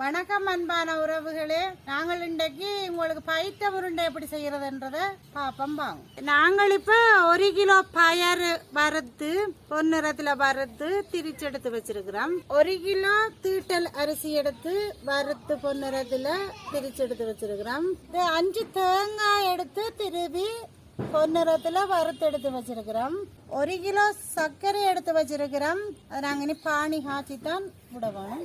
வணக்கம் அன்பான உறவுகளே, நாங்கள் இன்றைக்கு உங்களுக்கு பைத்தம் உருண்டை எப்படி செய்யறதுன்றத பாப்போம் வாங்க. நாங்கள் இப்ப 1 கிலோ பயறு வறுத்து பொன்னிறத்துல வறுத்து திரிச்சு எடுத்து வச்சிருக்கிறோம். 1 கிலோ தீட்டல் அரிசி எடுத்து வறுத்து பொன்னிறத்துல திரிச்சு எடுத்து வச்சிருக்கிறோம். 5 தேங்காய் எடுத்து திருவி பொன்னிறத்துல வறுத்து எடுத்து வச்சிருக்கிறோம். 1 கிலோ சர்க்கரை எடுத்து வச்சிருக்கிறோம். அதை நாங்க இனி பானி காய்ச்சி தான் விடுவோம்.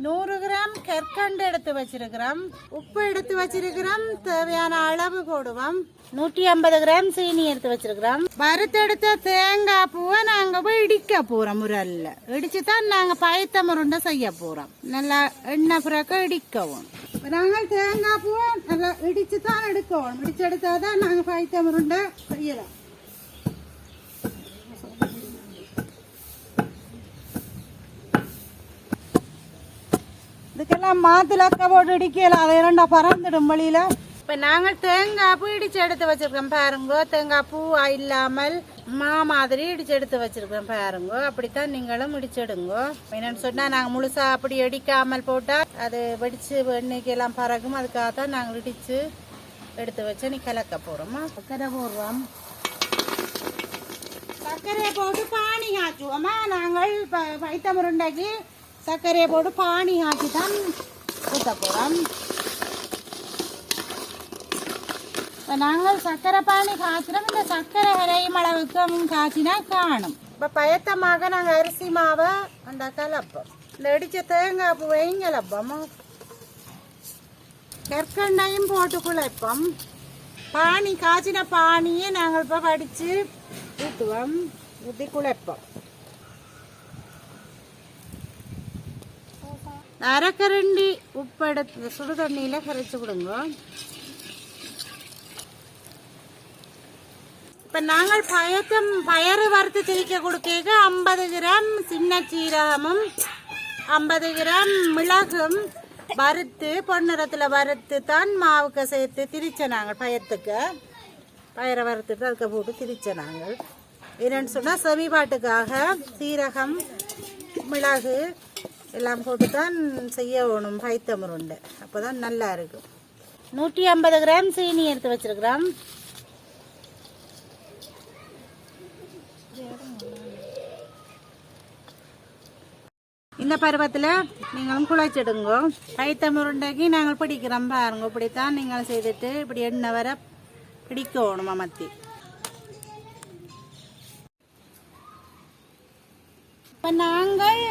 100 கிராம் கற்கண்டு எடுத்து வச்சிருக்கிறோம். உப்பு எடுத்து வச்சிருக்கிறோம். தேவையான அளவு போடுவோம். 150 கிராம் சீனி எடுத்து வச்சிருக்கிறோம். வறுத்தெடுத்த தேங்காய் பூவை நாங்க போய் இடிக்க போறோம். முரல்ல இடிச்சுதான் நாங்க பைத்தம் உருண்டை செய்ய போறோம். நல்லா எண்ணெய் பிறக்க இடிக்கவும். நாங்கள் தேங்காய் பூவை நல்லா இடிச்சு தான் எடுக்கணும். இடிச்சு எடுத்தாதான் நாங்க பைத்தம் உருண்டை செய்யலாம். இதுக்கெல்லாம் மாத்துல அக்கா போட்டு இடிக்கலாம். அதை இரண்டா பறந்துடும் வழியில. இப்ப நாங்கள் தேங்காய் பூ இடிச்சு எடுத்து வச்சிருக்கோம் பாருங்க. தேங்காய் பூ இல்லாமல் மாதிரி இடிச்சு எடுத்து வச்சிருக்கோம் பாருங்க. அப்படித்தான் நீங்களும் இடிச்சிடுங்க. என்னன்னு சொன்னா நாங்க முழுசா அப்படி இடிக்காமல் போட்டா அது வெடிச்சு எண்ணெய்க்கு எல்லாம் பறக்கும். அதுக்காகத்தான் நாங்கள் இடிச்சு எடுத்து வச்சு நீ கலக்க போறோமா. சர்க்கரை போடுறோம். சர்க்கரையை போட்டு பானி காய்ச்சுவோமா. நாங்கள் பைத்தம் உருண்டைக்கு சர்க்கரையை போட்டு பானி காய்ச்சி தான் ஊற்ற போகிறோம். இப்போ நாங்கள் சர்க்கரை பானி காய்ச்சினோம். இந்த சர்க்கரை வரையும் அளவுக்கு காய்ச்சினா காணும். இப்போ பயத்தமாக நாங்கள் அரிசி மாவை அந்த கலப்போம். இந்த இடித்த தேங்காய் பூவையும் கலப்போம். கற்கண்டையும் போட்டு குழைப்போம். பானி காய்ச்சின பானியை நாங்கள் இப்போ வடித்து ஊற்றுவோம். ஊற்றி குழைப்போம். அரைக்கரண்டி உப்பு எடுத்து சுடு தண்ணியில கரைச்சு கொடுங்க. இப்ப நாங்கள் பயறு வறுத்து திரிக்க கொடுக்க 50 கிராம் சின்ன சீரகமும் 50 கிராம் மிளகும் வறுத்து பொன்னிறத்துல வறுத்து தான் மாவுக்கு சேர்த்து திரிச்ச நாங்கள் பயத்துக்கு பயரை வறுத்துட்டு அதுக்கு போட்டு திரிச்ச நாங்கள். என்னன்னு சொன்னா செவிபாட்டுக்காக சீரகம் மிளகு எல்லாம் போட்டு தான் செய்ய வேணும் பைத்தம் உருண்டை. அப்போதான் நல்லா இருக்கும். 150 கிராம் சீனி எடுத்து வச்சிருக்கிறோம். இந்த பருவத்தில் நீங்களும் குழைச்சிடுங்க. பைத்தம் உருண்டைக்கு நாங்கள் பிடிக்கிறோம் பாருங்க. இப்படித்தான் நீங்கள் செய்துட்டு இப்படி எண்ணெய் வர பிடிக்கணும் அமர்த்தி. இப்போ நாங்கள்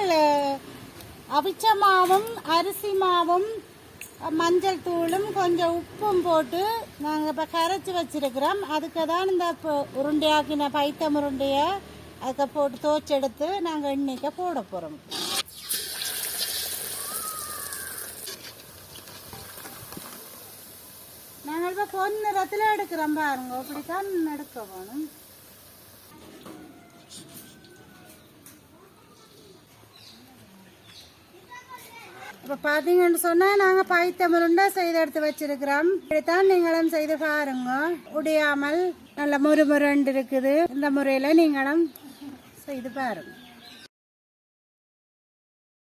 அவிச்ச மாவும் அரிசி மாவும் மஞ்சள் தூளும் கொஞ்சம் உப்பும் போட்டு நாங்கள் இப்போ கரைச்சி வச்சிருக்கிறோம். அதுக்கு தான் இந்த உருண்டையாக்கின பைத்தம் உருண்டையை அதுக்கு போட்டு தோச்செடுத்து நாங்கள் எண்ணெய்க்கு போட போகிறோம். நாங்கள் இப்போ பொன்னிறத்தில் எடுக்கிறோம் பாருங்க. அப்படித்தான் எடுக்க வேணும். இப்போ பார்த்தீங்கன்னு சொன்னால் நாங்கள் பைத்தம் உருண்டை செய்து எடுத்து வச்சிருக்கிறோம். இப்படித்தான் நீங்களும் செய்து பாருங்க. உடையாமல் நல்ல முறுமுறுண்டு இருக்குது. இந்த முறையில் நீங்களும் செய்து பாருங்க.